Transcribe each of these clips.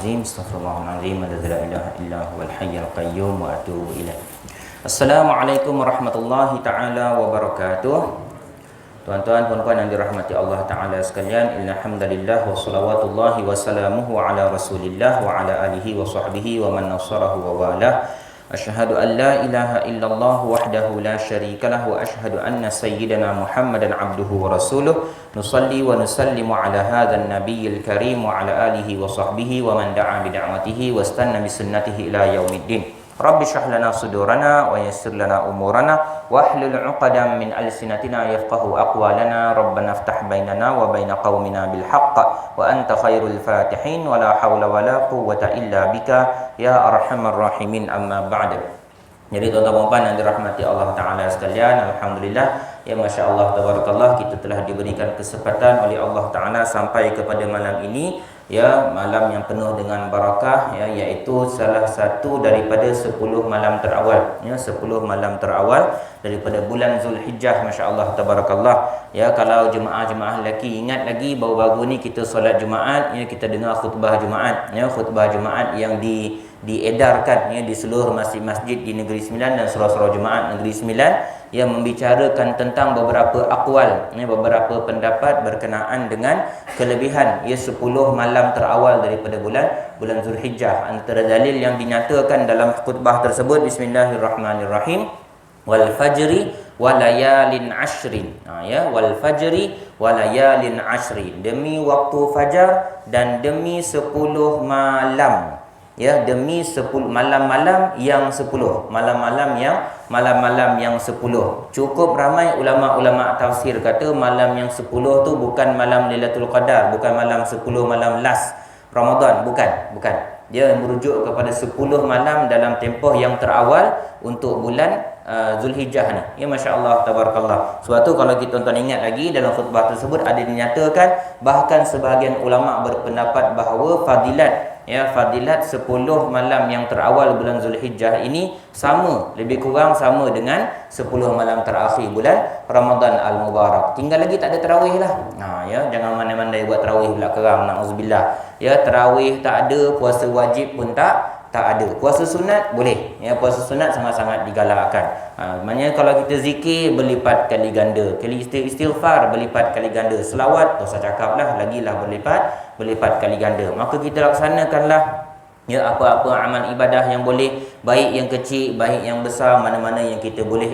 azim, astaghfirullahalazim, la ilaha illa huwal hayyul qayyum wa atubu ilaih. Assalamualaikum warahmatullahi taala wabarakatuh. Tuan-tuan, puan-puan yang dirahmati Allah Ta'ala sekalian, alhamdulillah wa salawatullahi wa salamuhu ala rasulillah wa ala alihi wa sahbihi wa man nasarahu wa walah. Asyhadu an la ilaha illallah wahdahu la syarika lah wa asyhadu anna sayyidana Muhammadan abduhu wa rasuluh. Nusalli wa nusallimu ala hadzal nabiyil karim wa ala alihi wa sahbihi wa man da'a bi da'watihi wa istanna bi sunnatihi ila yaumiddin. Rabbi shrah lana sudurana wa yassir lana umurana wahlul 'uqdatam min alsinatina yafqahu aqwalana. Rabbana iftah bainana wa baina qaumina bil haqq wa anta khairul fatihin wa la haula wa la quwwata illa bika ya arhamar rahimin, amma ba'd. Jadi tuan-tuan puan yang dirahmati Allah Ta'ala sekalian, alhamdulillah, ya Masya Allah, tabarakallah, kita telah diberikan kesempatan oleh Allah Ta'ala sampai kepada malam ini, ya, malam yang penuh dengan barakah, ya, iaitu salah satu daripada 10 malam terawal, ya, 10 malam terawal daripada bulan Zulhijjah. Masya Allah, tabarakallah. Ya, kalau jemaah-jemaah lelaki ingat lagi, baru-baru ni kita solat Jumaat, ya, kita dengar khutbah Jumaat, ya, khutbah Jumaat yang diedarkan, ya, di seluruh masjid-masjid di Negeri Sembilan dan surau-surau Jumaat Negeri Sembilan, yang membicarakan tentang beberapa akwal, ya, beberapa pendapat berkenaan dengan kelebihan, ya, 10 malam terawal daripada bulan Zulhijjah. Antara dalil yang dinyatakan dalam khutbah tersebut, bismillahirrahmanirrahim, wal fajri wa layalin ashrin, ya, wal fajri wa layalin ashrin, demi waktu fajar dan demi 10 malam, ya, demi 10 malam-malam yang 10, malam-malam yang 10. Cukup ramai ulama-ulama tafsir kata malam yang 10 tu bukan malam Lailatul Qadar, bukan malam 10 malam last Ramadan, bukan. Dia merujuk kepada 10 malam dalam tempoh yang terawal untuk bulan Zulhijjah ni. Ya, masya-Allah, tabarakallah. Sebab tu kalau kita tuan-tuan ingat lagi, dalam khutbah tersebut ada dinyatakan, bahkan sebahagian ulama berpendapat bahawa fadilat 10 malam yang terawal bulan Zulhijjah ini sama, lebih kurang sama dengan 10 malam terakhir bulan Ramadan Al-Mubarak. Tinggal lagi tak ada tarawih lah. Ya, jangan mandai-mandai buat tarawih pula kerang, na'uzubillah. Ya, tarawih tak ada, puasa wajib pun tak ada. Puasa sunat boleh, ya, puasa sunat sangat-sangat digalakkan. Maknanya kalau kita zikir berlipat kali ganda, kali istighfar berlipat kali ganda, selawat tak usah cakap lah, lagilah berlipat kali ganda. Maka kita laksanakanlah, ya, apa-apa amal ibadah yang boleh, baik yang kecil, baik yang besar, mana-mana yang kita boleh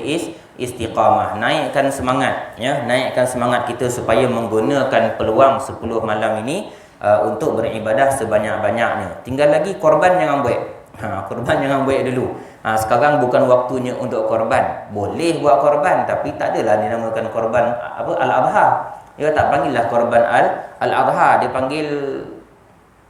istiqamah. Naikkan semangat, ya, naikkan semangat kita supaya menggunakan peluang 10 malam ini untuk beribadah sebanyak-banyaknya. Tinggal lagi korban jangan buat. Korban jangan buat dulu. Sekarang bukan waktunya untuk korban. Boleh buat korban, tapi tak adalah dinamakan korban Al-Adha. Dia tak panggillah korban Al-Adha, dia panggil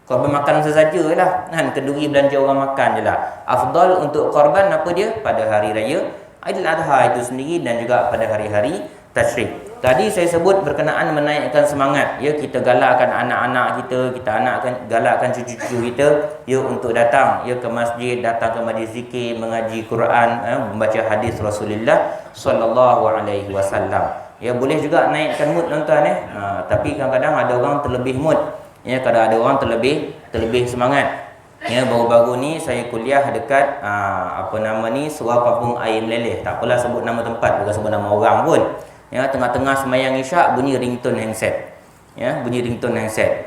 korban makan sesajalah. Kenduri belanja orang makan je lah. Afdal untuk korban apa dia? Pada hari raya Aidil Adha itu sendiri dan juga pada hari-hari tasyrik. Tadi saya sebut berkenaan menaikkan semangat, ya, kita galakkan anak-anak kita galakkan cucu-cucu kita, ya, untuk datang, ya, ke masjid, datang ke majlis zikir, mengaji Quran, membaca hadis Rasulullah sallallahu alaihi wasallam. Ya, boleh juga naikkan mood tuan-tuan, tapi kadang-kadang ada orang terlebih mood, ya, kadang ada orang terlebih semangat. Ya, baru-baru ni saya kuliah dekat Surau Kampung Air Meleleh. Tak apalah sebut nama tempat, bukan sebut nama orang pun. Ya, tengah-tengah sembahyang isyak bunyi ringtone handset. Ya, bunyi ringtone handset.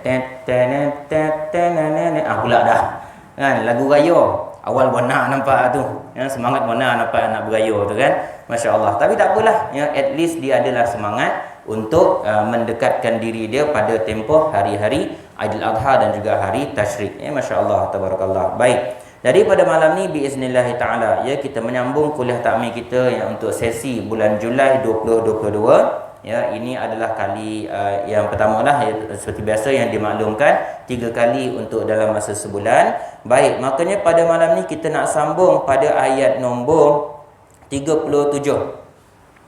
Pula dah. Kan, lagu raya. Awal bona nampak tu. Ya, semangat bona nampak anak beraya tu kan. Masya-Allah. Tapi tak apalah, ya, at least dia adalah semangat untuk mendekatkan diri dia pada tempoh hari-hari Aidil Adha dan juga hari tasyrik. Ya, masya-Allah, tabarakallah. Baik. Jadi pada malam ni biiznillah taala, ya, kita menyambung kuliah takmil kita yang untuk sesi bulan Julai 2022. Ya, ini adalah kali yang pertama lah, ya, seperti biasa yang dimaklumkan 3 kali untuk dalam masa sebulan. Baik, makanya pada malam ni kita nak sambung pada ayat nombor 37.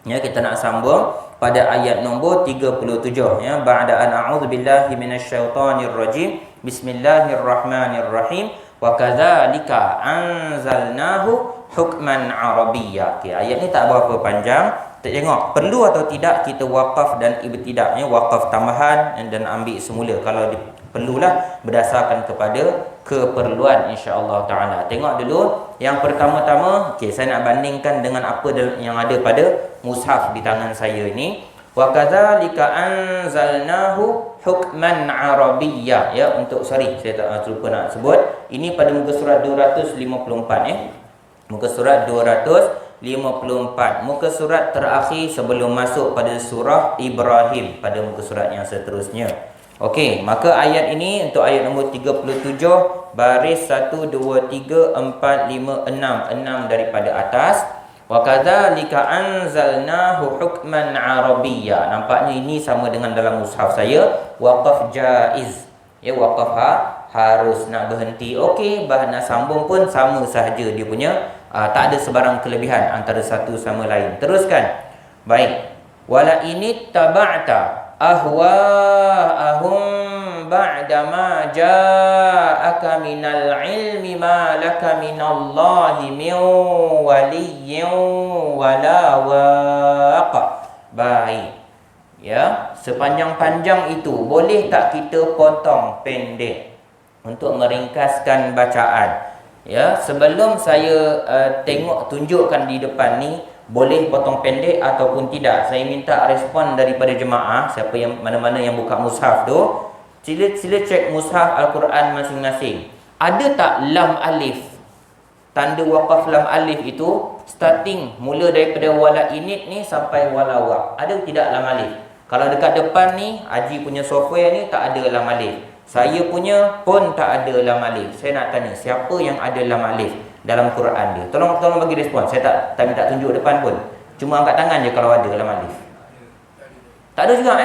Ya, kita nak sambung pada ayat nombor 37, ya, ba'da an a'udzubillahi minasyaitonir rajim. Bismillahirrahmanirrahim. Wa kadzalika anzalnahu hukman arabiyya. Okey, ayat ni tak berapa panjang. Tengok perlu atau tidak kita wakaf dan ibtidak, ya, wakaf tambahan dan ambil semula. Perlulah berdasarkan kepada keperluan insya-Allah taala. Tengok dulu yang pertama-tama, okey, saya nak bandingkan dengan apa yang ada pada mushaf di tangan saya ini. Wa kadzalika anzalnahu hukman arabiyya, ya, untuk saya tak lupa nak sebut. Ini pada muka surat 254 Muka surat 254. Muka surat terakhir sebelum masuk pada surah Ibrahim pada muka surat yang seterusnya. Okey, maka ayat ini untuk ayat nombor 37 baris 1 2 3 4 5 6 daripada atas. Wa kadzalika anzalnahu hukman arabiyya. Nampaknya ini sama dengan dalam mushaf saya, waqaf jaiz. Ya, waqaf harus nak berhenti. Okey, nak sambung pun sama sahaja dia punya. Tak ada sebarang kelebihan antara satu sama lain. Teruskan. Baik. Wala ini taba'ta ahwa'ahum ba'da ma ja'aka minal ilmi ma laka minallahi min waliyyin wala waq. Baik. Ya, sepanjang-panjang itu boleh tak kita potong pendek untuk meringkaskan bacaan? Ya, sebelum saya tunjukkan di depan ni boleh potong pendek ataupun tidak, saya minta respon daripada jemaah, siapa yang mana-mana yang buka mushaf tu, sila cek mushaf Al-Quran masing-masing. Ada tak lam alif? Tanda waqaf lam alif itu starting mula daripada wala init ni sampai wala waq. Ada tidak lam alif? Kalau dekat depan ni, Haji punya software ni tak ada lam alif. Saya punya pun tak ada lam alif. Saya nak tanya, siapa yang ada lam alif dalam Quran dia? Tolong bagi respon. Saya tak minta tunjuk depan pun. Cuma angkat tangan je kalau ada lam alif. Tak ada juga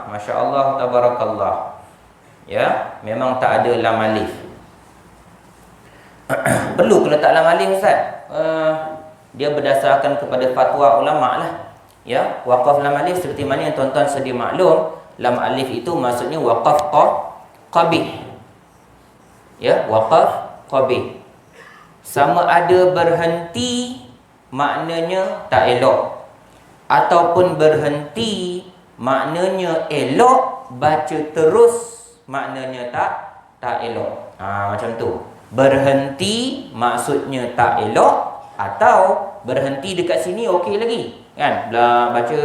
Masya Allah, tabarakallah. Ya, memang tak ada lam alif. Perlu ke letak lam alif, Ustaz? Dia berdasarkan kepada fatwa ulama lah. Ya, waqaf lam alif seperti mana yang tuan-tuan sedia maklum, lam alif itu maksudnya waqaf qabih. Ya, waqaf qabih. Sama ada berhenti maknanya tak elok, ataupun berhenti maknanya elok, baca terus maknanya tak elok. Macam tu. Berhenti maksudnya tak elok, atau berhenti dekat sini okey lagi. Kan? Baca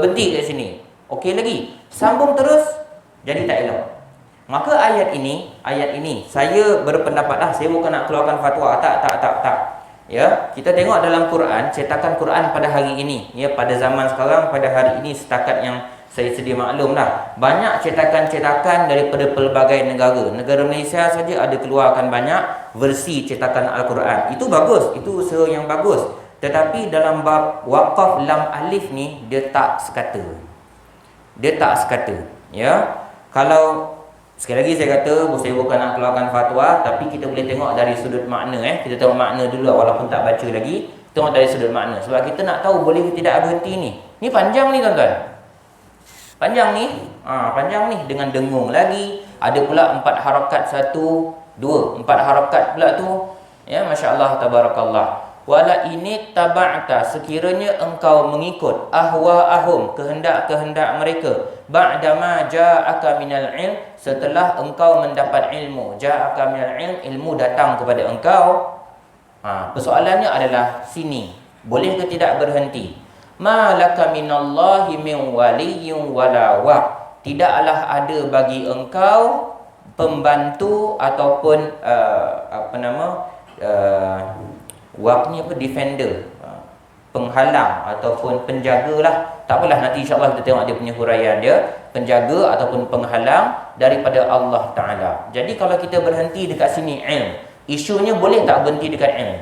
berhenti kat sini okey lagi. Sambung terus jadi tak elok. Maka ayat ini saya berpendapat saya bukan nak keluarkan fatwa, tak. Ya, kita tengok dalam Quran, cetakan Quran pada hari ini, ya, pada zaman sekarang, pada hari ini, setakat yang saya sedia maklum lah, banyak cetakan-cetakan daripada pelbagai negara. Negara Malaysia saja ada keluarkan banyak versi cetakan Al-Quran. Itu bagus, itu usaha yang bagus. Tetapi dalam bab waqaf lam alif ni, dia tak sekata. Ya, kalau sekali lagi saya kata, saya bukan nak keluarkan fatwa, tapi kita boleh tengok dari sudut makna. Kita tengok makna dulu walaupun tak baca lagi. Tengok dari sudut makna. Sebab kita nak tahu boleh ke tidak berhenti ni. Ni panjang ni tuan-tuan. Panjang ni dengan dengung lagi. Ada pula 4 harakat 1, 2, 4 harakat pula tu. Ya, masya-Allah, tabarakallah. Wala ini taba'ta, sekiranya engkau mengikut ahwa'ahum, kehendak-kehendak mereka, ba'da ma ja'aka minal ilm, setelah engkau mendapat ilmu. Ja'aka minal ilm, ilmu datang kepada engkau. Persoalannya adalah sini, boleh ke tidak berhenti? Ma laka minallahi min waliyyin wala waq, tidaklah ada bagi engkau pembantu ataupun waq ni defender, penghalang ataupun penjaga lah. Tak apalah, nanti insya-Allah kita tengok dia punya huraian dia, penjaga ataupun penghalang daripada Allah Taala. Jadi kalau kita berhenti dekat sini ilm, isunya boleh tak berhenti dekat ilm?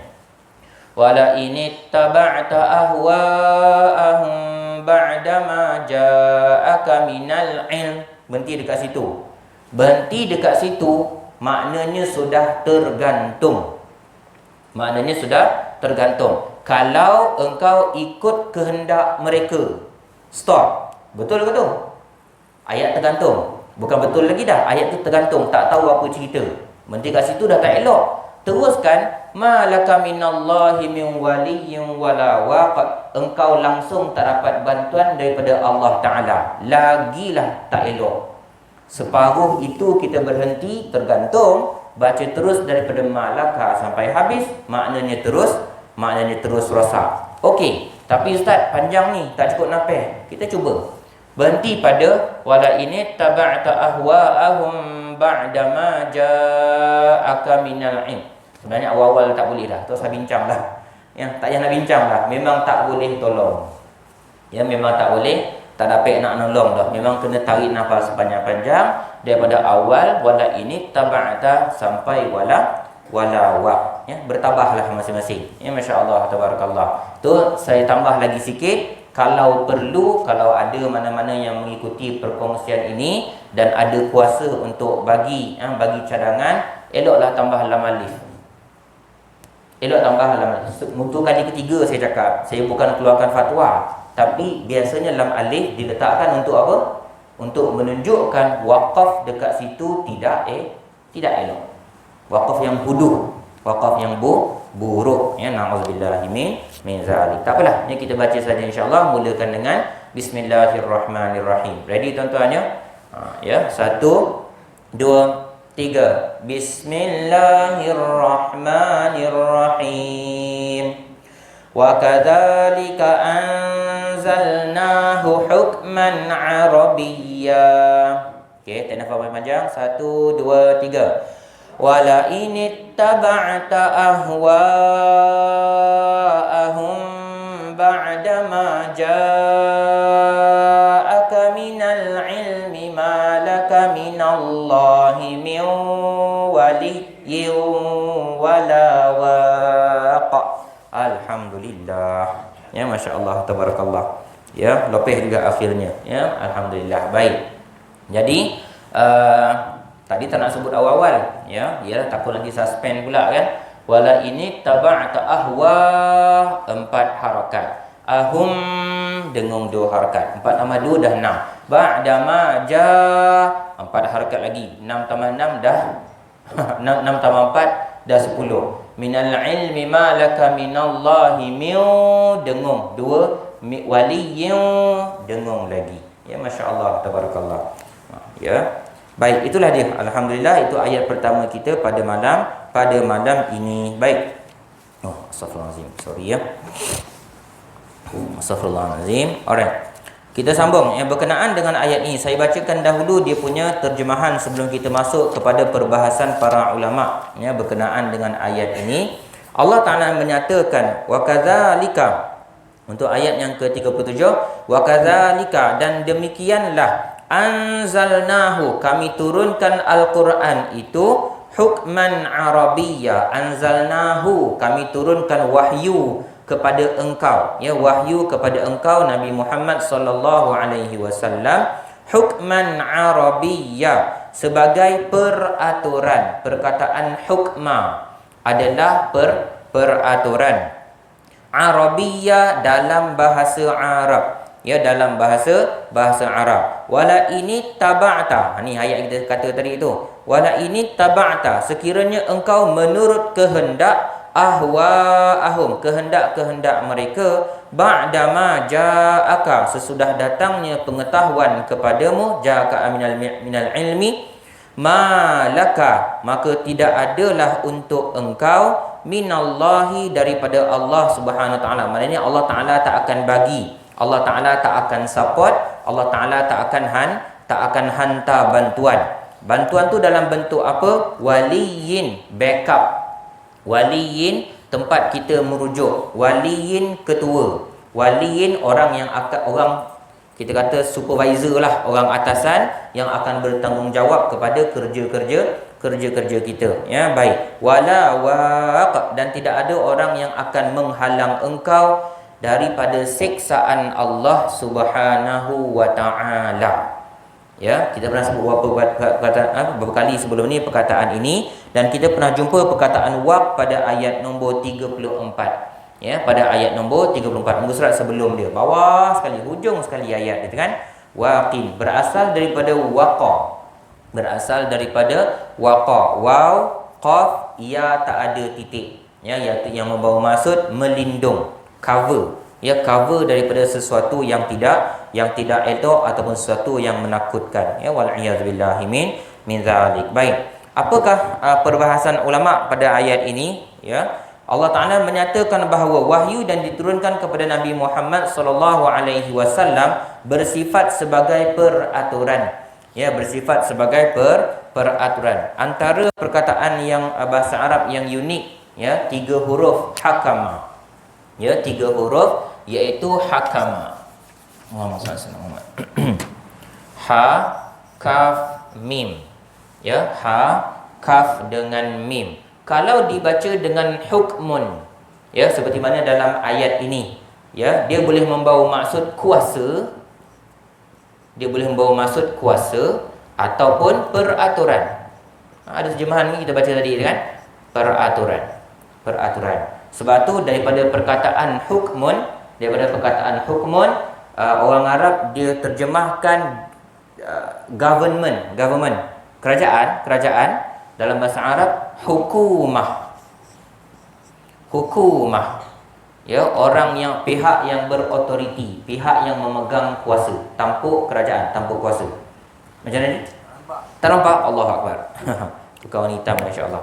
Wala ini taba'ta ahwa'ahum ba'da ma ja'aka minal ilm. Berhenti dekat situ. Berhenti dekat situ maknanya sudah tergantung. Kalau engkau ikut kehendak mereka, stop. Betul ke tu? Ayat tergantung. Bukan betul lagi dah. Ayat tu tergantung. Tak tahu apa cerita. Berhenti kat situ dah tak elok. Teruskan, ma laka minallahi min waliyyin wala waq. Engkau langsung tak dapat bantuan daripada Allah Ta'ala. Lagilah tak elok. Separuh itu kita berhenti, tergantung. Baca terus daripada malaka sampai habis, maknanya terus rosak. Okey, tapi ustaz panjang ni, tak cukup nafas. Kita cuba berhenti pada wala ini taba'ta ahwa'ahum ba'da ma ja'aka minal ilm. Sebenarnya awal-awal tak boleh dah. Tu saya bincang dah. Ya, tak payah nak bincang dah. Memang tak boleh tolong. Ya, memang tak boleh, tak dapat nak nolong dah. Memang kena tarik nafas panjang-panjang daripada awal wala ini taba'ta sampai wala wa. Ya, bertabahlah masing-masing. Ya, masya-Allah tabarakallah. Tu saya tambah lagi sikit. Kalau perlu, kalau ada mana-mana yang mengikuti perkongsian ini dan ada kuasa untuk bagi cadangan, eloklah tambah lam alif. Elok tambah lam alif. Untuk kali ketiga saya cakap, saya bukan keluarkan fatwa, tapi biasanya lam alif diletakkan untuk apa? Untuk menunjukkan wakaf dekat situ tidak elok. Wakaf yang bodoh, wakaf yang buruk. Ya, na'udzubillahi min zalik. Tak apalah, ni kita baca saja insya-Allah. Mulakan dengan bismillahirrahmanirrahim. Ready tuan-tuan ya? Ya, 1 2 3. Bismillahirrahmanirrahim. Wa kadzalika anzalnahu hukman arabiyya. Okey, tak nafas panjang. 1 2 3. Wala inittaba'ta ahwa'ahum ba'da ma ja'aka minal ilmi ma laka minallahi min waliyyin wala waq. Alhamdulillah. Ya, masya-Allah tabarakallah. Ya, lepas juga akhirnya. Ya, alhamdulillah. Baik. Jadi tadi tak nak sebut awal-awal, ya, takut nanti suspend pula kan. Wala ini taba'ta ahwa 4 harakat. Ahum dengung 2 harakat. 4 tambah 2 dah 6. Ba'da ma ja 4 harakat lagi. 6 tambah 6 dah 6 tambah 4 dah 10. Minal ilmi ma laka minallahi min dengung 2 waliyyin dengung lagi. Ya, masya-Allah tabarakallah. Ya. Baik, itulah dia. Alhamdulillah, itu ayat pertama kita pada malam ini. Baik. Oh, astagfirullahalazim. Sorry ya. Astagfirullahalazim. Alright. Kita sambung yang berkenaan dengan ayat ini. Saya bacakan dahulu dia punya terjemahan sebelum kita masuk kepada perbahasan para ulama ya berkenaan dengan ayat ini. Allah Taala menyatakan wa kadzalika untuk ayat yang ke-37, wa kadzalika dan demikianlah anzalnahu kami turunkan Al-Quran itu hukman arabiyya. Anzalnahu kami turunkan wahyu kepada engkau, ya, wahyu kepada engkau Nabi Muhammad sallallahu alaihi wasallam hukman arabiyya sebagai peraturan. Perkataan hukma adalah peraturan. Arabiyya dalam bahasa Arab, ya, dalam bahasa Arab. Wala ini taba'ta. Ni ayat kita kata tadi tu. Wala ini taba'ta sekiranya engkau menurut kehendak ahwa'ahum kehendak-kehendak mereka ba'da ma ja'aka sesudah datangnya pengetahuan kepadamu ja'aka minal ilmi ma laka maka tidak adalah untuk engkau minallahi daripada Allah Subhanahu wa taala. Maknanya Allah Taala tak akan bagi, Allah Taala tak akan support, Allah Taala tak akan hantar bantuan. Bantuan tu dalam bentuk apa? Waliyin, backup. Waliyin tempat kita merujuk. Waliyin ketua. Waliyin orang yang akan, orang kita kata supervisor lah, orang atasan yang akan bertanggungjawab kepada kerja-kerja kita. Ya, baik. Wala waq dan tidak ada orang yang akan menghalang engkau daripada siksaan Allah Subhanahu wa taala. Ya, kita pernah sebut beberapa kali sebelum ni perkataan ini dan kita pernah jumpa perkataan waq pada ayat nombor 34. Ya, pada ayat nombor 34 muka surat sebelum dia. Bawah sekali, hujung sekali ayat itu kan. Waqin berasal daripada waqa. Berasal daripada waqa. Waw, qaf, ya tak ada titik. Ya, iaitu yang membawa maksud melindung, cover. Ya, cover daripada sesuatu yang tidak elok ataupun sesuatu yang menakutkan. Ya, wal iyadzubillahi min zalik. Baik. Apakah perbahasan ulama pada ayat ini? Ya, Allah Taala menyatakan bahawa wahyu dan diturunkan kepada Nabi Muhammad sallallahu alaihi wasallam bersifat sebagai peraturan. Ya, bersifat sebagai peraturan. Antara perkataan yang bahasa Arab yang unik, ya, 3 huruf hakama. Ya, 3 huruf iaitu hakama. Muhammad sallallahu alaihi wasallam. Ha, kaf, mim. Ya, ha, kaf dengan mim. Kalau dibaca dengan hukmun, ya, seperti mana dalam ayat ini, ya, dia boleh membawa maksud kuasa. Dia boleh membawa maksud kuasa ataupun peraturan. Ada terjemahan ni kita baca tadi kan? Peraturan. Sebab tu daripada perkataan hukmun, orang Arab dia terjemahkan government, kerajaan dalam bahasa Arab hukumah. Ya, orang yang pihak yang berotoriti, pihak yang memegang kuasa, tampuk kerajaan, tampuk kuasa. Macam mana ni? Tak nampak? Allahu Akbar. Kawan hitam, masya-Allah.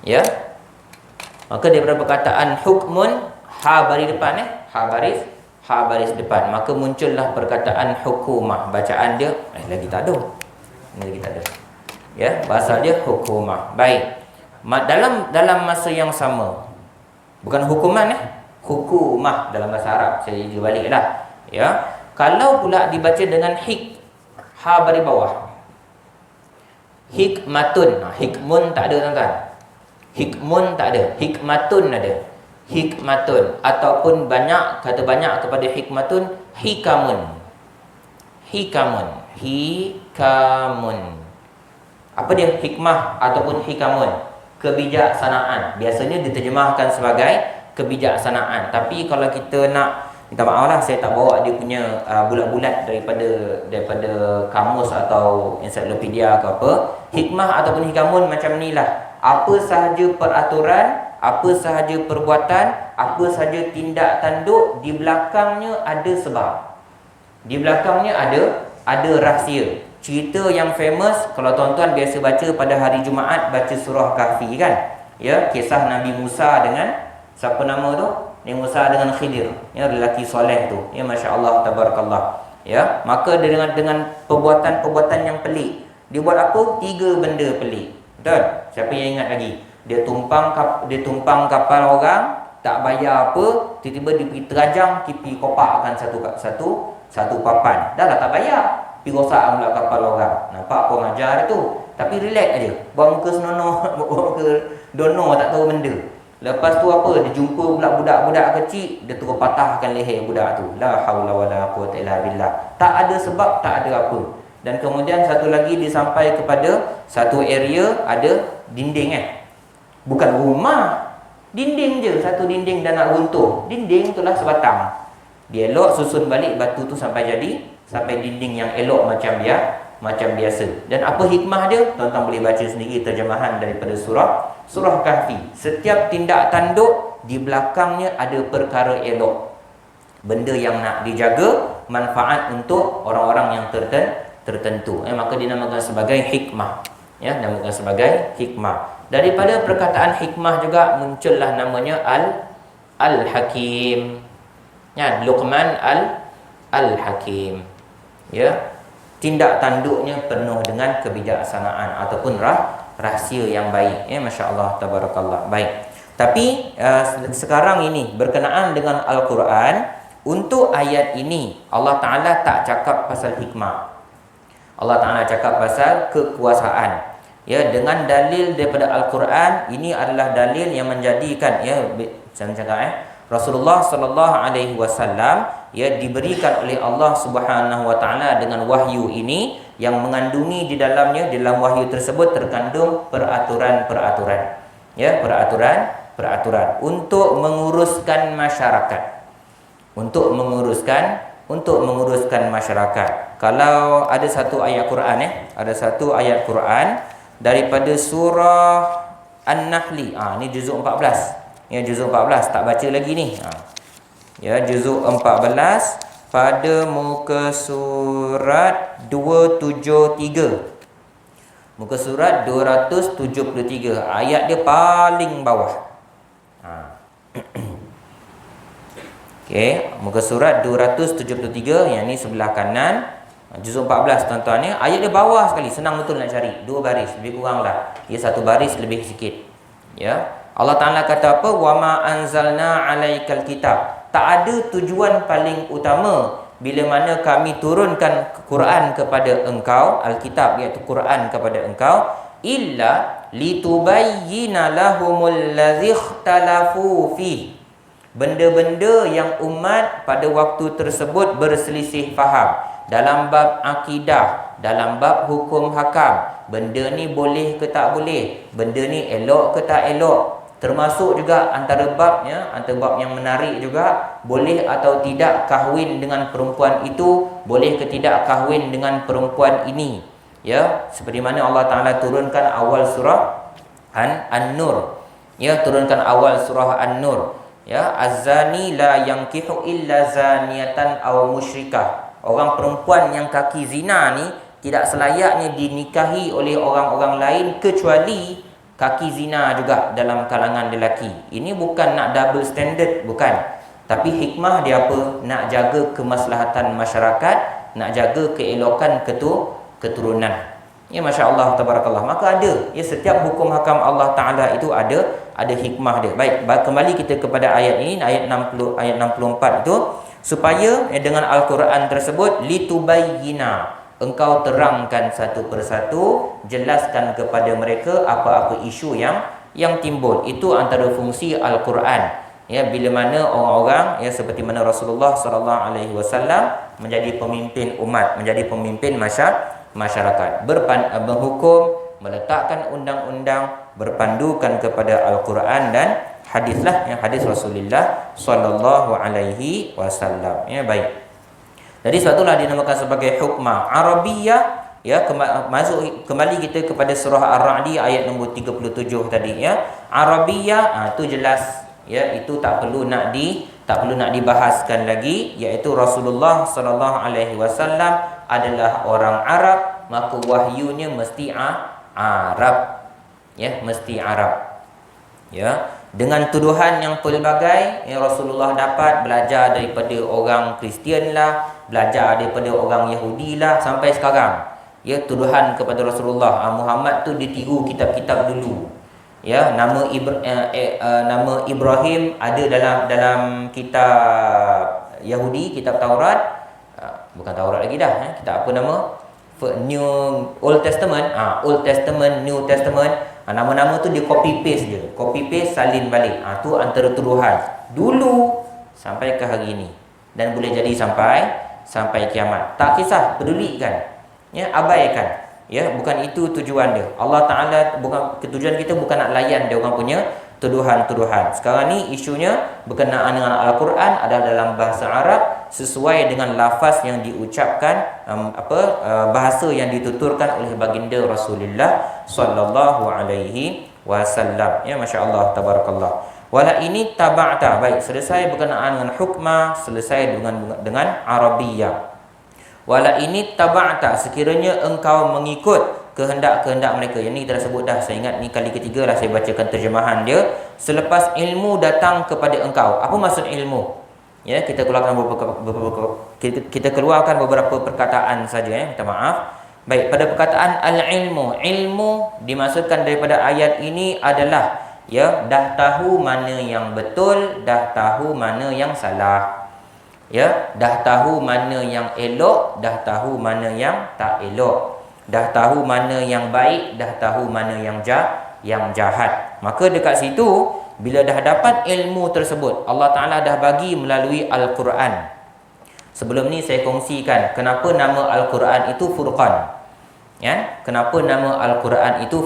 Ya. Maka daripada perkataan hukmun, ha baris depan ha baris depan, maka muncullah perkataan hukumah. Bacaan dia lagi tak ada. Ya, bahasa dia hukumah. Baik. Dalam masa yang sama, bukan hukuman hukumah dalam bahasa Arab. Saya juga baliklah. Ya. Kalau pula dibaca dengan ha baris bawah. Hikmatun. Hikmun tak ada, tuan-tuan. Hikmun tak ada. Hikmatun ada. Hikmatun ataupun kata banyak kepada hikmatun, hikamun. Apa dia hikmah ataupun hikamun? Kebijaksanaan. Biasanya diterjemahkan sebagai kebijaksanaan. Tapi kalau kita nak, minta maaf lah, saya tak bawa dia punya bulat-bulat daripada kamus atau ensiklopedia ke apa. Hikmah ataupun hikamun macam ni lah. Apa sahaja peraturan, apa sahaja perbuatan, apa sahaja tindak tanduk, di belakangnya ada sebab. Di belakangnya ada rahsia. Cerita yang famous, kalau tuan-tuan biasa baca pada hari Jumaat, baca surah Kahfi kan? Ya, kisah Nabi Musa dengan siapa nama tu? Nabi Musa dengan Khidir, ya, lelaki soleh tu. Ya, masya-Allah, tabarakallah. Ya, maka dengan perbuatan-perbuatan yang pelik. Dia buat apa? 3 benda pelik. Betul? Siapa yang ingat lagi? Dia tumpang kapal orang, tak bayar apa, tiba-tiba dia pergi terajang, pergi kopakkan satu papan. Dah lah tak bayar, pergi rosak pula kapal orang. Nampak apa ngajar dia tu? Tapi relax aja. Buat muka senonoh, buat muka dono, tak tahu benda. Lepas tu apa? Dia jumpa pula budak-budak kecil, dia terus patahkan leher budak tu. La haula wala quwwata illa billah. Tak ada sebab, tak ada apa. Dan kemudian satu lagi dia sampai kepada satu area ada dinding Bukan rumah, dinding je, satu dinding dan nak runtuh. Dinding itulah sebatang. Dia elok susun balik batu tu sampai dinding yang elok macam biasa. Dan apa hikmah dia? Tuan-tuan boleh baca sendiri terjemahan daripada surah Kahfi. Setiap tindak tanduk di belakangnya ada perkara elok. Benda yang nak dijaga, manfaat untuk orang-orang yang tertentu. Maka dinamakan sebagai hikmah. Ya, dinamakan sebagai hikmah. Daripada perkataan hikmah juga muncullah namanya Al-Hakim. Ya, Luqman Al-Hakim. Ya. Tindak tanduknya penuh dengan kebijaksanaan ataupun rahsia yang baik. Ya, masya-Allah, tabarakallah. Baik. Tapi sekarang ini berkenaan dengan Al-Quran, untuk ayat ini Allah Taala tak cakap pasal hikmah. Allah Taala cakap pasal kekuasaan. Ya, dengan dalil daripada Al-Quran, ini adalah dalil yang menjadikan, ya, saya cakap Rasulullah sallallahu alaihi wasallam, ya, diberikan oleh Allah Subhanahu wa taala dengan wahyu ini yang mengandungi di dalamnya, dalam wahyu tersebut terkandung peraturan-peraturan. Ya, peraturan untuk menguruskan masyarakat. Untuk menguruskan masyarakat. Kalau ada satu ayat Quran, ada satu ayat Quran daripada surah An-Nahl. Ni juzuk 14. Ya, juzuk 14, tak baca lagi ni. Ya, juzuk 14 pada muka surat 273. Muka surat 273, ayat dia paling bawah. Okey, muka surat 273, yang ni sebelah kanan, juzuk 14 tuan-tuan ni. Ayat dia bawah sekali, senang betul nak cari. 2 baris, lebih kurang lah. Ya, 1 baris lebih sikit. Ya. Allah Taala kata apa? Wa ma anzalna 'alaikal kitab. Tak ada tujuan paling utama bila mana kami turunkan Quran kepada engkau, Alkitab iaitu Quran kepada engkau, illa litubayyina lahumul ladzi ikhtalafu fi. Benda-benda yang umat pada waktu tersebut berselisih faham dalam bab akidah, dalam bab hukum hakam. Benda ni boleh ke tak boleh? Benda ni elok ke tak elok? Termasuk juga antara babnya, antara bab yang menarik juga, boleh atau tidak kahwin dengan perempuan itu, boleh ke tidak kahwin dengan perempuan ini. Ya, seperti mana Allah Taala turunkan awal surah An-Nur. Ya, turunkan awal surah An-Nur. Ya, az-zani la yankihu illa zaniatan aw musyrikah. Orang perempuan yang kaki zina ni tidak selayaknya dinikahi oleh orang-orang lain kecuali kaki zina juga dalam kalangan lelaki. Ini bukan nak double standard, bukan. Tapi hikmah dia apa? Nak jaga kemaslahatan masyarakat, nak jaga keelokan keturunan. Ya, masya-Allah tabarakallah. Maka ada, ya, setiap hukum hakam Allah Taala itu ada hikmah dia. Baik, kembali kita kepada ayat ini, ayat 60, ayat 64 itu, supaya dengan Al-Quran tersebut litubayyina, engkau terangkan satu persatu, jelaskan kepada mereka apa-apa isu yang timbul. Itu antara fungsi Al-Quran. Ya, bila mana orang-orang, ya, seperti mana Rasulullah sallallahu alaihi wasallam menjadi pemimpin umat, menjadi pemimpin masyarakat, berhukum, meletakkan undang-undang, berpandukan kepada Al-Quran dan hadislah, yang hadis Rasulullah sallallahu alaihi wasallam. Ya, baik. Jadi sebab itulah dinamakan sebagai hukmah Arabiyah. Ya, masuk kembali kita kepada surah Ar-Ra'd ayat nombor 37 tadi, ya. Arabiyah, itu jelas, ya, itu tak perlu nak dibahaskan lagi, iaitu Rasulullah sallallahu alaihi wasallam adalah orang Arab, maka wahyunya mesti Arab. Ya, mesti Arab. Ya. Dengan tuduhan yang pelbagai, ya, Rasulullah dapat belajar daripada orang Kristian lah, belajar daripada orang Yahudi lah, sampai sekarang. Ya, tuduhan kepada Rasulullah, Muhammad tu ditiru kitab-kitab dulu. Ya, nama Ibrahim ada dalam kitab Yahudi, kitab Taurat. Bukan Taurat lagi dah, kitab apa nama? Old Testament, Old Testament, New Testament. Nama-nama tu dia copy paste je, copy paste salin balik. Tu antara tuduhan dulu sampai ke hari ini, dan boleh jadi sampai kiamat. Tak kisah, pedulikan, ya, abaikan. Ya, bukan itu tujuan dia. Allah Taala bukan, tujuan kita bukan nak layan dia orang punya tuduhan-tuduhan. Sekarang ni isunya berkenaan dengan Al-Quran, adalah dalam bahasa Arab sesuai dengan lafaz yang diucapkan, bahasa yang dituturkan oleh baginda Rasulullah sallallahu alaihi wasallam. Ya, masya-Allah tabarakallah. Wala ini taba'ta. Baik, selesai berkenaan dengan hukmah, selesai dengan Arabiyah. Wala ini taba'ta, sekiranya engkau mengikut kehendak-kehendak mereka. Yang ni kita dah sebut dah, saya ingat ni kali ketiga lah saya bacakan terjemahan dia. Selepas ilmu datang kepada engkau. Apa maksud ilmu? Ya, kita keluarkan beberapa perkataan saja, ya, minta maaf. Baik, pada perkataan al-ilmu, ilmu dimaksudkan daripada ayat ini adalah, ya, dah tahu mana yang betul, dah tahu mana yang salah. Ya, dah tahu mana yang elok, dah tahu mana yang tak elok. Dah tahu mana yang baik, dah tahu mana yang jahat. Maka dekat situ, bila dah dapat ilmu tersebut, Allah Ta'ala dah bagi melalui Al-Quran. Sebelum ni saya kongsikan kenapa nama Al-Quran itu Furqan. Ya, kenapa nama Al-Quran itu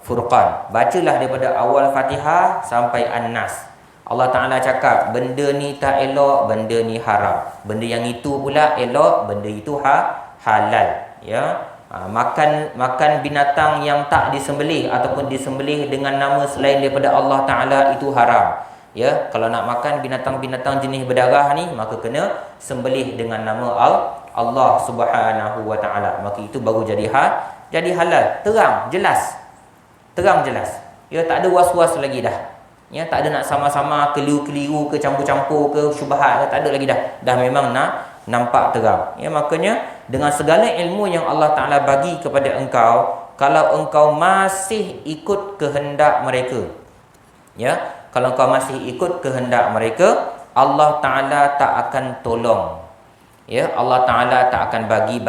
Furqan. Bacalah daripada awal Fatihah sampai An-Nas. Allah Ta'ala cakap, benda ni tak elok, benda ni haram. Benda yang itu pula elok, benda itu halal. Ya, makan binatang yang tak disembelih ataupun disembelih dengan nama selain daripada Allah Ta'ala itu haram. Ya, kalau nak makan binatang-binatang jenis berdarah ni, maka kena sembelih dengan nama Allah Subhanahu wa taala. Maka itu baru jadi halal, terang, jelas. Terang jelas. Ya, tak ada was-was lagi dah. Ya, tak ada nak sama-sama keliru-keliru ke campur-campur ke syubhat, tak ada lagi dah. Dah memang nak nampak terang. Ya, makanya dengan segala ilmu yang Allah Taala bagi kepada engkau, kalau engkau masih ikut kehendak mereka, ya, kalau engkau masih ikut kehendak mereka, Allah Taala tak akan tolong. Ya, Allah Taala tak akan bagi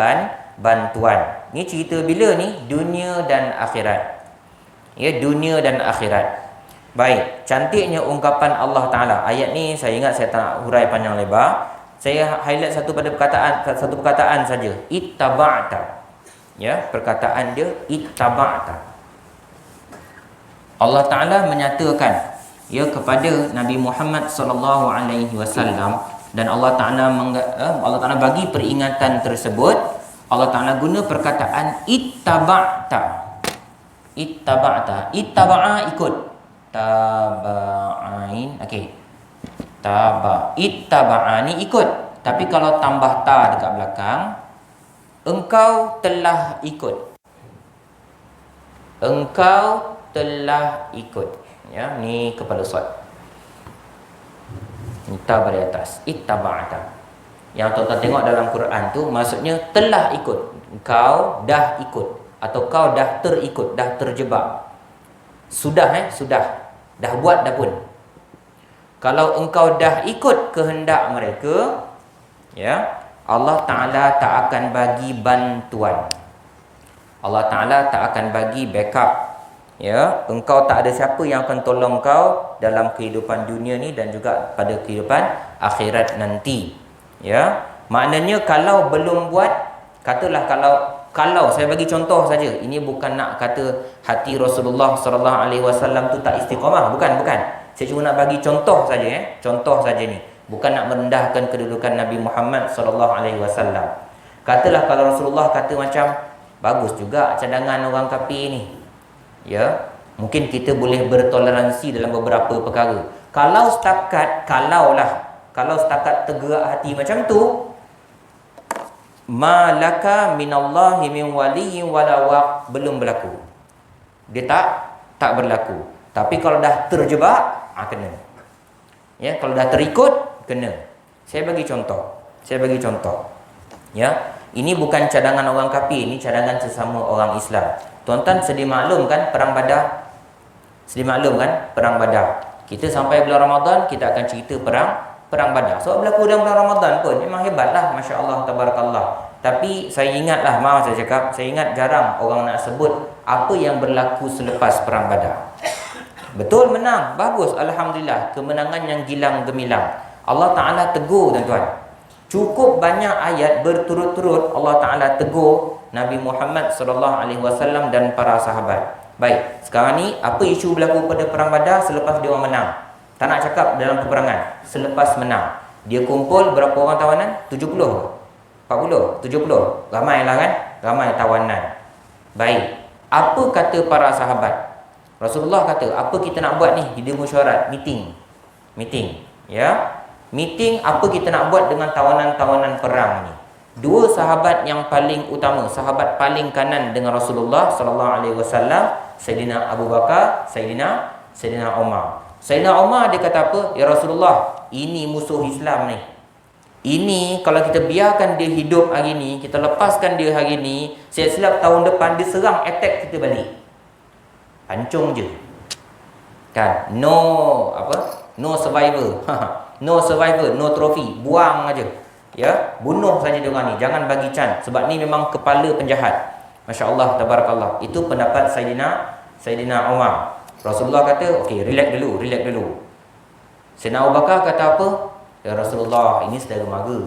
bantuan. Ni cerita bila ni? Dunia dan akhirat. Ya, dunia dan akhirat. Baik, cantiknya ungkapan Allah Taala. Ayat ni saya ingat saya tak nak hurai panjang lebar. Saya highlight satu perkataan saja. Ittaba'ta. Ya, perkataan dia ittaba'ta. Allah Taala menyatakan ya kepada Nabi Muhammad sallallahu alaihi wasallam, dan Allah Taala bagi peringatan tersebut. Allah Taala guna perkataan ittaba'ta. Ittaba'ta. Ittaba'a ikut. Taba'ain. Okey. Ittaba'a ni ikut. Tapi kalau tambah ta dekat belakang, engkau telah ikut. Engkau telah ikut. Ya, ni kepala sad. Ni ta bari atas. Ittaba'ta. Yang tuan-tuan tengok dalam Quran tu maksudnya telah ikut. Engkau dah ikut. Atau kau dah terikut, dah terjebak. Sudah dah buat dah pun. Kalau engkau dah ikut kehendak mereka, ya, Allah Taala tak akan bagi bantuan. Allah Taala tak akan bagi backup. Ya, engkau tak ada siapa yang akan tolong kau dalam kehidupan dunia ni dan juga pada kehidupan akhirat nanti. Ya, maknanya kalau belum buat, katalah kalau saya bagi contoh saja, ini bukan nak kata hati Rasulullah sallallahu alaihi wasallam tu tak istiqamah, bukan. Saya cuma nak bagi contoh saja, contoh saja ni. Bukan nak merendahkan kedudukan Nabi Muhammad sallallahu alaihi wasallam. Katalah kalau Rasulullah kata macam bagus juga cadangan orang kafir ni. Ya, mungkin kita boleh bertoleransi dalam beberapa perkara. Kalau setakat tergerak hati macam tu, malaka minallahi min waliyyin wala waq, belum berlaku. Dia tak berlaku. Tapi kalau dah terjebak, kena. Ya, kalau dah terikut, kena. Saya bagi contoh. Ya, ini bukan cadangan orang kafir, ini cadangan sesama orang Islam. Tuan-tuan sedia maklum kan perang Badar? Kita sampai bulan Ramadan, kita akan cerita perang Badar. So berlaku dalam bulan Ramadan pun memang hebatlah, masya-Allah, tabarakallah. Tapi saya ingatlah, maaf saya cakap, saya ingat jarang orang nak sebut apa yang berlaku selepas perang Badar. Betul menang, bagus, alhamdulillah, kemenangan yang gilang gemilang. Allah Taala tegur tuan-tuan. Cukup banyak ayat berturut-turut Allah Taala tegur Nabi Muhammad sallallahu alaihi wasallam dan para sahabat. Baik, sekarang ni apa isu berlaku pada perang Badar selepas dia orang menang? Tak nak cakap dalam peperangan, selepas menang. Dia kumpul berapa orang tawanan? 70, 40, 70. Ramailah kan? Ramai tawanan. Baik, apa kata para sahabat? Rasulullah kata, apa kita nak buat ni? Dia mesyuarat, meeting. Ya, meeting apa kita nak buat dengan tawanan-tawanan perang ni. Dua sahabat yang paling utama, sahabat paling kanan dengan Rasulullah sallallahu alaihi wasallam, Sayyidina Abu Bakar, Sayyidina Umar. Sayyidina Umar dia kata apa? Ya Rasulullah, ini musuh Islam ni. Ini kalau kita biarkan dia hidup hari ni, kita lepaskan dia hari ni, silap tahun depan dia serang, attack kita balik. Hancung je. Kan? No survivor. No survivor, no trophy. Buang aja. Ya, bunuh saja dia orang ni. Jangan bagi chance, sebab ni memang kepala penjahat. Masya-Allah, tabarakallah. Itu pendapat Sayyidina Umar. Rasulullah kata, okey, relax dulu. Sayyidina Abu Bakar kata apa? Ya Rasulullah, ini saudara mara.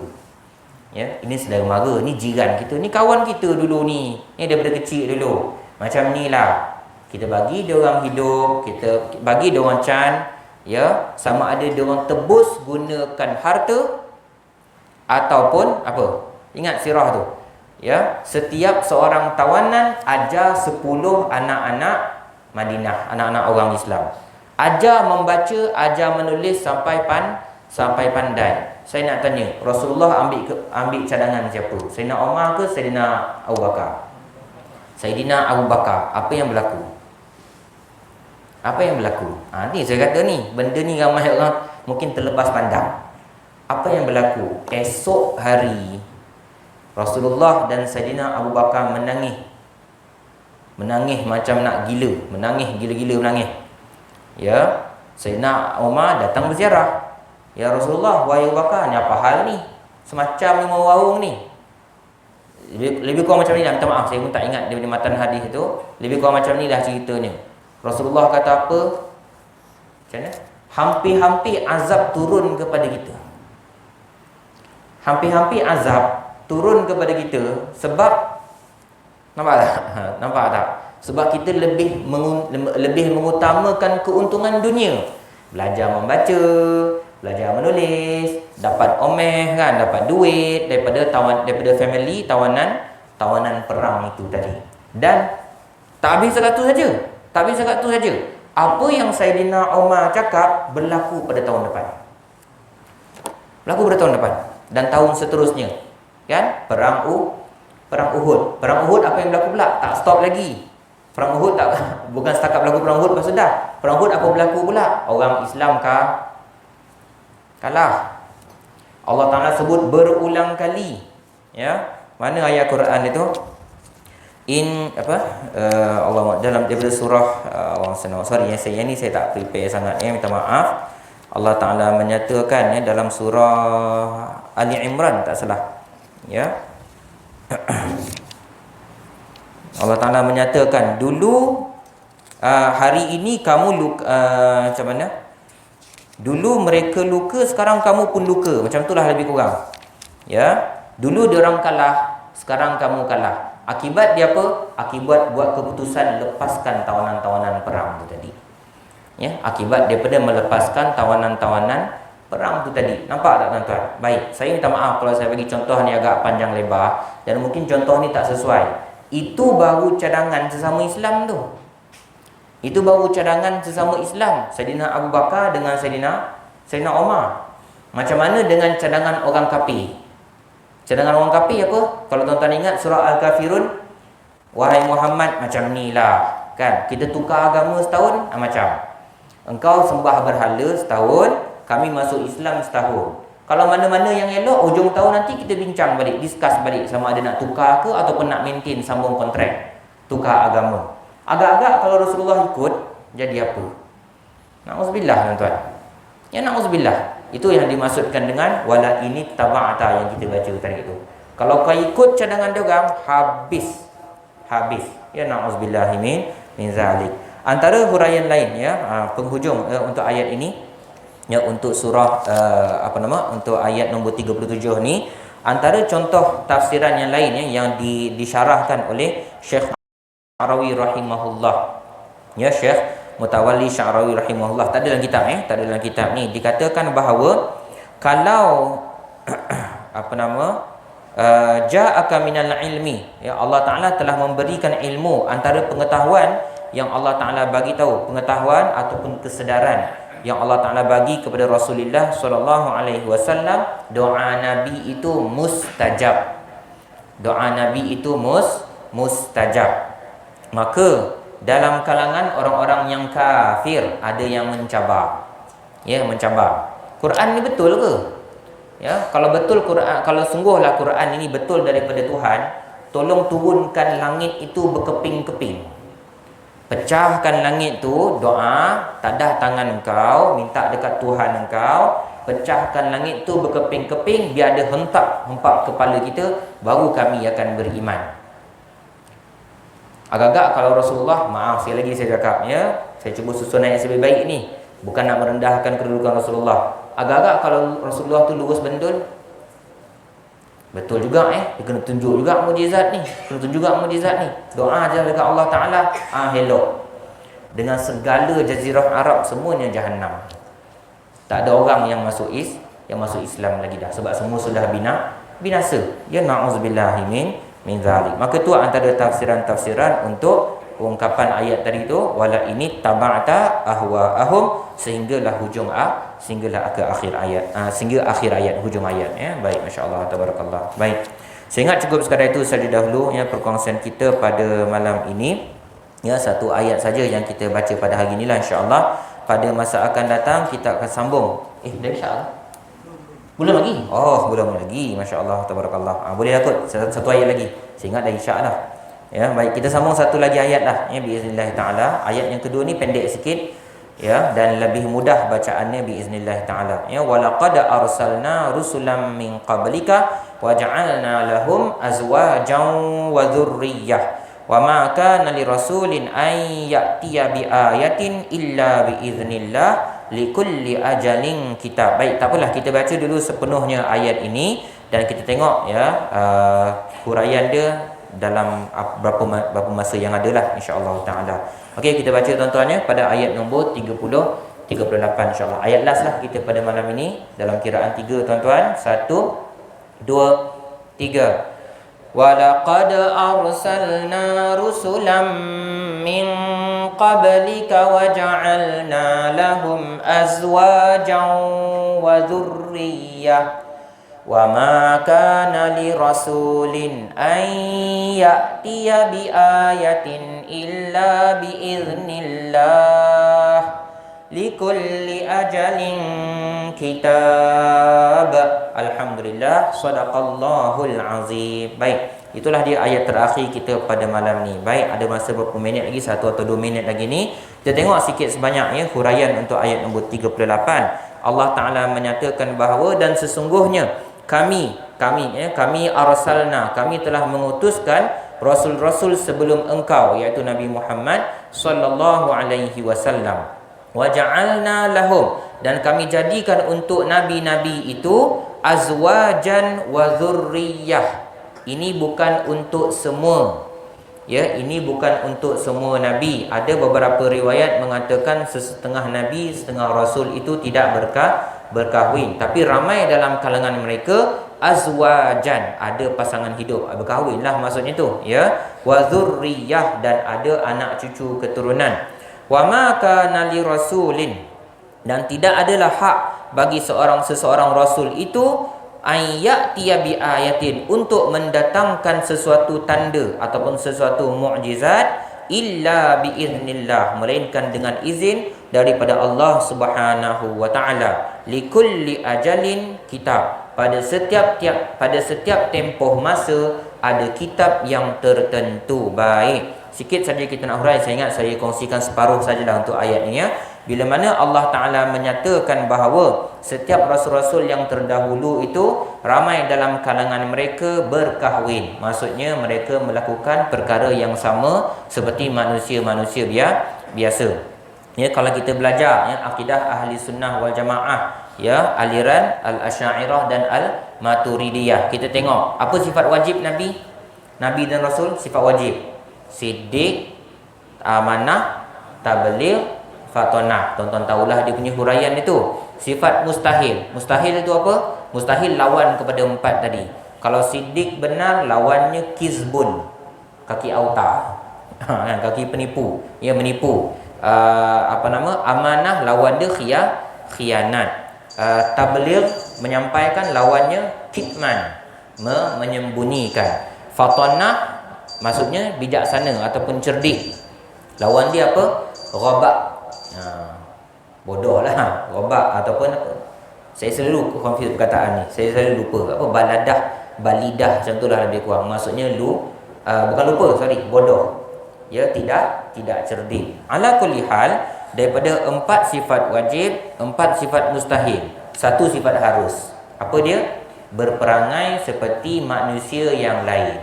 Ya, ini saudara mara, ni jiran kita, ni kawan kita dulu ni. Ni daripada kecil dulu. Macam ni lah. Kita bagi dia orang hidup, kita bagi dia orang chance, ya, sama ada dia orang tebus gunakan harta ataupun apa? Ingat sirah tu. Ya, setiap seorang tawanan ajar 10 anak-anak Madinah, anak-anak orang Islam. Ajar membaca, ajar menulis sampai pandai. Saya nak tanya, Rasulullah ambil cadangan siapa? Sayyidina Umar ke Sayyidina Abu Bakar? Sayyidina Abu Bakar. Apa yang berlaku? Apa yang berlaku? Ni saya kata ni, benda ni ramai orang mungkin terlepas pandang. Apa yang berlaku? Esok hari Rasulullah dan Sayyidina Abu Bakar menangis. Menangis macam nak gila, menangis gila-gila menangis. Ya, Sayyidina Umar datang berziarah. Ya Rasulullah, wahai Abu Bakar, ni apa hal ni? Semacam ni mau warung ni. Lebih kurang macam ni lah, minta maaf saya pun tak ingat daripada matan hadis tu. Lebih kurang macam ni lah ceritanya. Rasulullah kata apa? Macam mana? Hampir-hampir azab turun kepada kita. Hampir-hampir azab turun kepada kita sebab nampak tak? Nampak tak? Sebab kita lebih mengutamakan keuntungan dunia. Belajar membaca, belajar menulis, dapat omeh kan, dapat duit daripada family, tawanan perang itu tadi. Dan tak habis dekat tu saja. Tak habis dekat tu saja. Apa yang Sayyidina Umar cakap berlaku pada tahun depan. Berlaku pada tahun depan dan tahun seterusnya. Kan? Perang Uhud. Perang Uhud apa yang berlaku pula? Tak stop lagi. Perang Uhud tak bukan setakat berlaku perang Uhud lepas sudah. Perang Uhud apa berlaku pula? Orang Islam kalah. Allah Taala sebut berulang kali. Ya. Mana ayat Quran itu? Allah dalam daripada surah saya tak prepare sangat minta maaf. Allah Taala menyatakan dalam surah Ali Imran tak salah. Ya. Allah Ta'ala menyatakan dulu hari ini kamu luka, macam mana? Dulu mereka luka, sekarang kamu pun luka. Macam itulah lebih kurang. Ya, dulu diorang kalah, sekarang kamu kalah. Akibat dia apa? Akibat buat keputusan lepaskan tawanan-tawanan perang tu tadi. Ya, akibat daripada melepaskan tawanan-tawanan perang tu tadi. Nampak tak tuan-tuan? Baik, saya minta maaf kalau saya bagi contoh ni agak panjang lebar dan mungkin contoh ni tak sesuai. Itu baru cadangan sesama Islam tu. Itu baru cadangan sesama Islam. Sayyidina Abu Bakar dengan Sayyidina Umar. Macam mana dengan cadangan orang kafir? Cadangan orang kafir apa? Kalau tuan-tuan ingat surah Al-Kafirun, wahai Muhammad, macam ni lah. Kan? Kita tukar agama setahun, macam. Engkau sembah berhala setahun, kami masuk Islam setahun. Kalau mana-mana yang elok, hujung tahun nanti kita bincang balik, discuss balik sama ada nak tukar ke ataupun nak maintain sambung kontrak, tukar agama. Agak-agak kalau Rasulullah ikut, jadi apa? Na'udzubillah tuan-tuan. Ya na'udzubillah. Itu yang dimaksudkan dengan wala ini taba'ata yang kita baca tadi itu. Kalau kau ikut cadangan dia orang, habis. Ya na'udzubillah min zalik. Antara huraian lain ya, penghujung untuk ayat ini. Ya, untuk surah untuk ayat nombor 37 ni, antara contoh tafsiran yang lain yang disyarahkan oleh Syekh Sya'rawi rahimahullah. Ya, Syekh Mutawalli Sya'rawi rahimahullah. Tak ada dalam kitab ni dikatakan bahawa kalau ja'aka minal ilmi, ya Allah Taala telah memberikan ilmu, antara pengetahuan yang Allah Taala bagi tahu, pengetahuan ataupun kesedaran yang Allah Ta'ala bagi kepada Rasulullah SAW, doa Nabi itu mustajab. Doa Nabi itu mustajab. Maka dalam kalangan orang-orang yang kafir ada yang mencabar. Ya, mencabar. Quran ni betul ke? Ya, kalau betul Quran, kalau sungguhlah Quran ini betul daripada Tuhan, tolong turunkan langit itu berkeping-keping. Pecahkan langit tu, doa, tadah tangan engkau, minta dekat Tuhan engkau, pecahkan langit tu berkeping-keping, biar ada hempap kepala kita, baru kami akan beriman. Agak-agak kalau Rasulullah, maaf sekali lagi saya cakap ya, saya cuba susun ayat lebih baik ni, bukan nak merendahkan kedudukan Rasulullah. Agak-agak kalau Rasulullah tu lurus bendul, betul juga dia kena tunjuk juga mukjizat ni. Doa je dekat Allah Taala, hello. Dengan segala jazirah Arab semuanya jahanam. Tak ada orang yang masuk Islam lagi dah, sebab semua sudah binasa. Ya na'udzubillahi min zalik. Maka tu antara tafsiran-tafsiran untuk ungkapan ayat tadi tu, wala ini taba'ta ahwa'ahum, sehinggalah akhir ayat, sehingga akhir ayat, hujung ayat, ya. Baik, masya-Allah, tabarakallah. Baik, saya ingat cukup sekadar itu saja dahulu, ya, perkongsian kita pada malam ini, ya. Satu ayat saja yang kita baca pada hari inilah, insya-Allah. Pada masa akan datang kita akan sambung. Dah, insya-Allah. Belum lagi? Oh, belum lagi. Masya-Allah, tabarakallah. Boleh lah kot, satu ayat lagi. Saya ingat dah, insya-Allah. Ya, baik, kita sambung satu lagi ayat lah, ya, biiznillah taala. Ayat yang kedua ni pendek sikit, ya, dan lebih mudah bacaannya biiznillah taala. Ya, walaqad arsalna rusulan min qablika wa ja'alna lahum azwajan wa dzurriyyah wa ma kana lirasulin an ya'tiya bi ayatin illa biiznillah likulli ajalin kitab. Baik, tak apalah, kita baca dulu sepenuhnya ayat ini dan kita tengok, ya, huraian dia dalam berapa masa yang ada lah, insya-Allah taala. Okey, kita baca tuan-tuan, ya, pada ayat nombor 38 insya-Allah. Ayat last lah kita pada malam ini dalam kiraan 3 tuan-tuan. 1 2 3. Walaqad arsalna rusulan min qablika wa ja'alna lahum azwajan wa dhurriyyah وَمَا كَانَ لِرَسُولٍ أَنْ يَأْتِيَ بِآيَةٍ إِلَّا بِإِذْنِ اللَّهِ لِكُلِّ أَجَلٍ كِتَابٌ. Alhamdulillah, sadaqallahul azim. Baik, itulah dia ayat terakhir kita pada malam ni. Baik, ada masa berapa minit lagi, 1 atau 2 minit lagi ni. Kita tengok sikit sebanyak, ya, huraian untuk ayat nombor 38. Allah Ta'ala menyatakan bahawa dan sesungguhnya kami arsalna, kami telah mengutuskan rasul-rasul sebelum engkau, iaitu Nabi Muhammad sallallahu alaihi wasallam. Wa ja'alna lahum, dan kami jadikan untuk nabi-nabi itu azwajan wa dzurriyyah. Ini bukan untuk semua, ya, ini bukan untuk semua nabi. Ada beberapa riwayat mengatakan setengah nabi, setengah rasul itu tidak berkahwin, tapi ramai dalam kalangan mereka azwajan, ada pasangan hidup, berkahwinlah maksudnya tu, ya. Wa dzurriyyah, dan ada anak cucu keturunan. Wa ma kana li rasulin, dan tidak adalah hak bagi seseorang rasul itu ayyatiya bi ayatin, untuk mendatangkan sesuatu tanda ataupun sesuatu mukjizat, illa biiznillah, melainkan dengan izin daripada Allah Subhanahu wa taala. Likulli ajalin kitab, pada setiap tempoh masa ada kitab yang tertentu. Baik, sikit saja kita nak hurai. Saya ingat saya kongsikan separuh sajalah untuk ayat ni, ya. Bila mana Allah Ta'ala menyatakan bahawa setiap rasul-rasul yang terdahulu itu ramai dalam kalangan mereka berkahwin, maksudnya mereka melakukan perkara yang sama seperti manusia-manusia biasa. Ya, kalau kita belajar, ya, akidah ahli sunnah wal jamaah, ya, aliran al-asy'ariyah dan al-maturidiyah, kita tengok apa sifat wajib Nabi dan Rasul. Sifat wajib siddiq, amanah, tabligh, fatonah. Tonton tahulah dia punya huraian itu. Sifat mustahil itu apa? Mustahil lawan kepada 4 tadi. Kalau siddiq benar, lawannya kizbun, kaki auta, kaki penipu, ya, menipu. Amanah, lawan dia khianat. Tabligh, menyampaikan, lawannya kitman, menyembunyikan. Fatonah maksudnya bijaksana ataupun cerdik, lawan dia apa? Ghabak, bodoh lah, ghabak ataupun apa? Saya selalu confuse perkataan ni, saya selalu lupa apa, balidah, macam itulah lebih kurang. Maksudnya bukan lupa, bodoh, ya, tidak cerdik. Ala kulli hal, daripada 4 sifat wajib, 4 sifat mustahil, 1 sifat harus. Apa dia? Berperangai seperti manusia yang lain.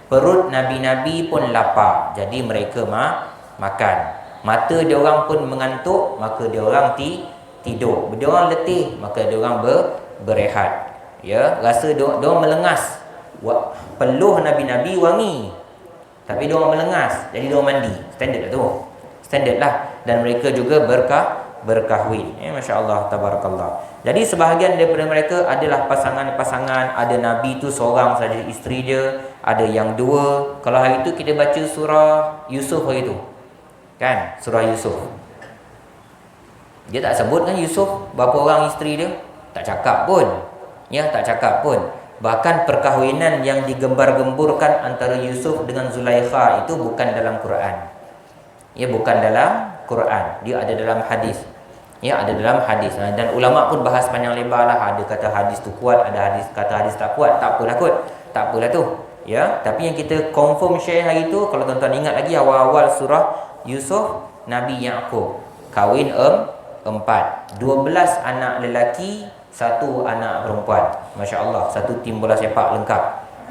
Perut nabi-nabi pun lapar, jadi mereka makan. Mata dia orang pun mengantuk, maka dia orang tidur. Dia orang letih, maka dia orang berehat. Ya, rasa dia orang melengas. Peluh nabi-nabi wangi, tapi dia orang melengas, jadi dia orang mandi. Standard lah tu. Standard lah. Dan mereka juga berkahwin. Masya-Allah, tabarakallah. Jadi sebahagian daripada mereka adalah pasangan-pasangan, ada nabi tu seorang saja isteri dia, ada yang dua. Kalau hari itu kita baca surah Yusuf hari itu. Kan? Surah Yusuf. Dia tak sebut kan Yusuf berapa orang isteri dia? Tak cakap pun. Ya, tak cakap pun. Bahkan perkahwinan yang digembar-gemburkan antara Yusuf dengan Zulaikha itu bukan dalam Quran. Ya, bukan dalam Quran. Dia ada dalam hadis. Ya, ada dalam hadis. Dan ulama pun bahas panjang lebar lah. Ada kata hadis tu kuat, ada hadis kata hadis tak kuat. Tak apalah kot. Tak apalah tu. Ya, tapi yang kita confirm share hari tu, kalau tuan-tuan ingat lagi awal-awal surah Yusuf, Nabi Yaqub kahwin 4, 12 anak lelaki, 1 anak perempuan. Masya-Allah, satu tim bola sepak lengkap.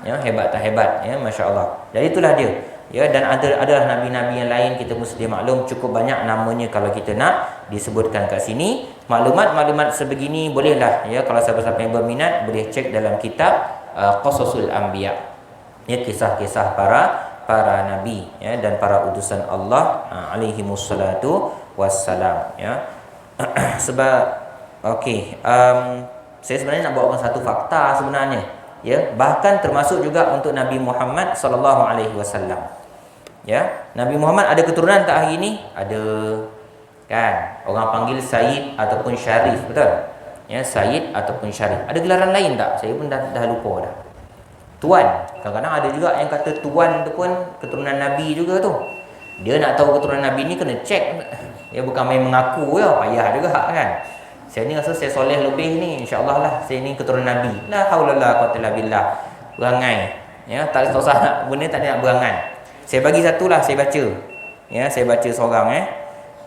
Ya, hebat tak hebat, ya, masya-Allah. Jadi itulah dia. Ya, dan adalah nabi-nabi yang lain, kita mesti maklum cukup banyak namanya kalau kita nak disebutkan kat sini. Maklumat-maklumat sebegini bolehlah, ya, kalau siapa-siapa yang berminat boleh cek dalam kitab Qasasul Anbiya. Ya, kisah-kisah para nabi, ya, dan para utusan Allah alaihi wassalatu wassalam, ya. Sebab okey, saya sebenarnya nak bawakan satu fakta sebenarnya, ya, bahkan termasuk juga untuk Nabi Muhammad sallallahu alaihi wasallam. Ya, Nabi Muhammad ada keturunan tak hari ini? Ada. Kan? Orang panggil Sayyid ataupun Syarif, betul? Ya, Sayyid ataupun Syarif. Ada gelaran lain tak? Saya pun dah lupa dah. Tuan. Kadang-kadang ada juga yang kata tuan tu pun keturunan Nabi juga tu. Dia nak tahu keturunan Nabi ni kena cek. Ya, bukan main mengaku ya, payah juga kan. Saya ni rasa saya soleh lebih ni, insya-Allah lah saya ni keturunan Nabi. La haula la quwwata illa billah. Berangai. Ya, tak usah nak benda tak ada nak berangan. Saya bagi satulah saya baca. Ya, saya baca seorang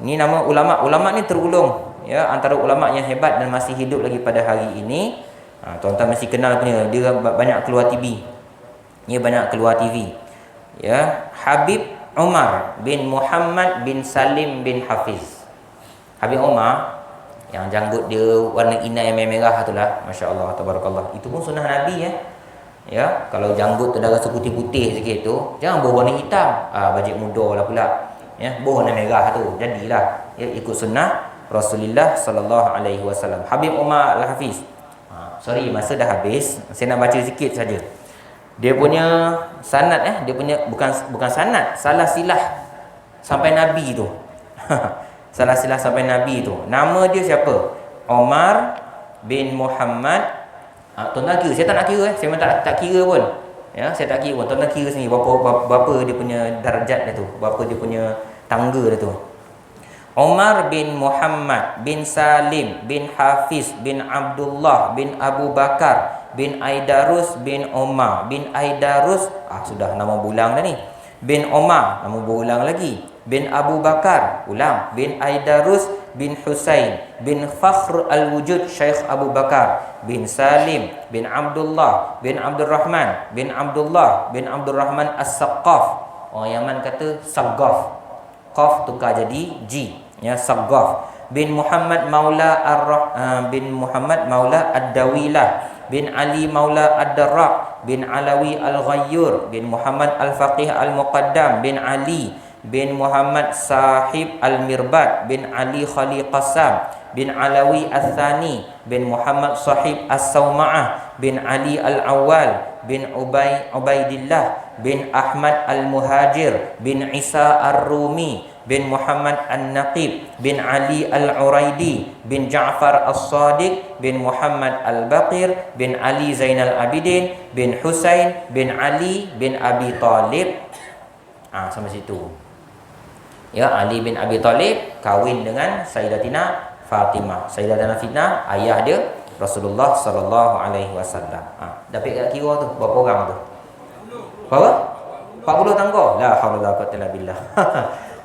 Ni nama ulama ni tergolong, ya, antara ulama yang hebat dan masih hidup lagi pada hari ini. Tuan-tuan mesti kenal punya, dia banyak keluar TV. Dia banyak keluar TV. Ya, Habib Umar bin Muhammad bin Salim bin Hafiz. Habib Umar yang janggut dia warna inai merah itulah, masya-Allah, tabarakallah. Itu pun sunnah Nabi, ya. Ya, kalau janggut tu dah rasa putih-putih sikit tu, jangan berwarna hitam. Bajik muda lah pula. Ya, berwarna merah tu. Jadilah, ya, ikut sunnah Rasulullah sallallahu alaihi wasallam. Habib Umar Al-Hafiz. Sorry, masa dah habis. Saya nak baca sikit saja. Dia punya sanad, dia punya bukan sanad, salah silah sampai Nabi tu. Salah silah sampai Nabi tu. Nama dia siapa? Umar bin Muhammad. Tuan-tuan kira, saya tak nak kira, saya memang tak kira pun. Ya, saya tak kira pun. Tuan-tuan kira sini berapa dia punya darjat dia tu, berapa dia punya tangga dia tu. Umar bin Muhammad bin Salim bin Hafiz bin Abdullah bin Abu Bakar bin Aidarus bin Umar bin Aidarus, sudah nama bulang dah ni. Bin Umar, nama berulang lagi. Bin Abu Bakar, ulang. Bin Aidarus bin Husain bin Fakhr al-Wujud Syekh Abu Bakar bin Salim bin Abdullah bin Abdurrahman bin Abdullah bin Abdurrahman As-Saqqaf. Orang Yaman kata Saqqaf. Qaf tukar jadi G, ya, Saqqaf. Bin Muhammad Maula bin Muhammad Maula Ad-Dawilah bin Ali Maula Ad-Darraq bin Alawi Al-Ghayyur bin Muhammad Al-Faqih Al-Muqaddam bin Ali bin Muhammad Sahib Al-Mirbad bin Ali Khali Qassam bin Alawi Al-Thani bin Muhammad Sahib As-Sawma'ah bin Ali Al-Awwal bin Ubaidillah bin Ahmad Al-Muhajir bin Isa Ar-Rumi bin Muhammad An-Naqib bin Ali Al-Uraidi bin Ja'far As-Sadiq bin Muhammad Al-Baqir bin Ali Zainal Abidin bin Husain bin Ali bin Abi Talib. Sampai situ. Ya, Ali bin Abi Talib kahwin dengan Sayyidatina Fatimah. Sayyidatina Fatimah ayah dia Rasulullah sallallahu alaihi wasallam. Dapat kira tu berapa orang tu? Berapa? 40 tangga. La haula wala quwwata illa billah.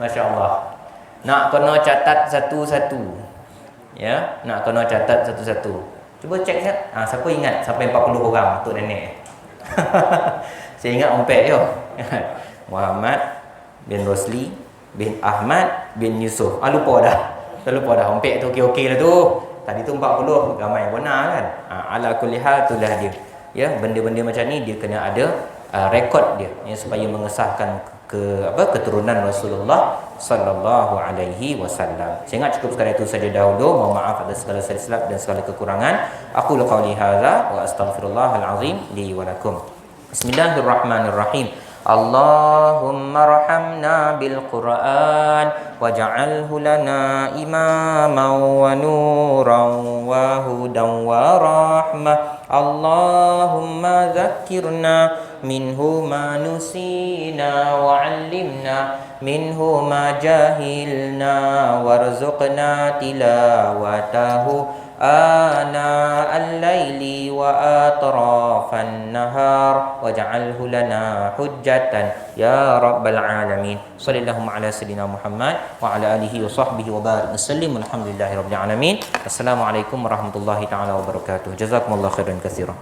Masya-Allah. Nak kena catat satu-satu. Ya, nak kena catat satu-satu. Cuba cek siap. Siapa ingat sampai 40 orang untuk nenek? Saya ingat ompek je. Muhammad bin Rosli bin Ahmad bin Yusuf. Lupa dah. Lupa dah. Ompek tu okey-okey lah tu. Tadi tu 40, ramai benar kan. Ala kulli hal itulah dia. Ya, benda-benda macam ni dia kena ada rekod dia, ya, supaya mengesahkan keturunan Rasulullah sallallahu alaihi wasallam. Saya ingat cukup sekali itu saja dahulu. Mohon maaf atas segala silap dan segala kekurangan. Aku qauli hadza wa astaghfirullahal azim li wa lakum. Bismillahirrahmanirrahim. Allahumma arhamna bil Qur'an waj'alhu lana imaman wa nuran wa hudan wa rahmah. Allahumma zakkirna minhu ma nusina wa 'allimna minhu ma jahilna warzuqna tilawatahu آناء الليل وأطراف النهار واجعله لنا حجة يا رب العالمين صلى اللهم على سيدنا محمد وعلى آله وصحبه وبارك وسلم الحمد لله رب العالمين. السلام عليكم ورحمة الله تعالى وبركاته. جزاكم الله خيرا كثيرا.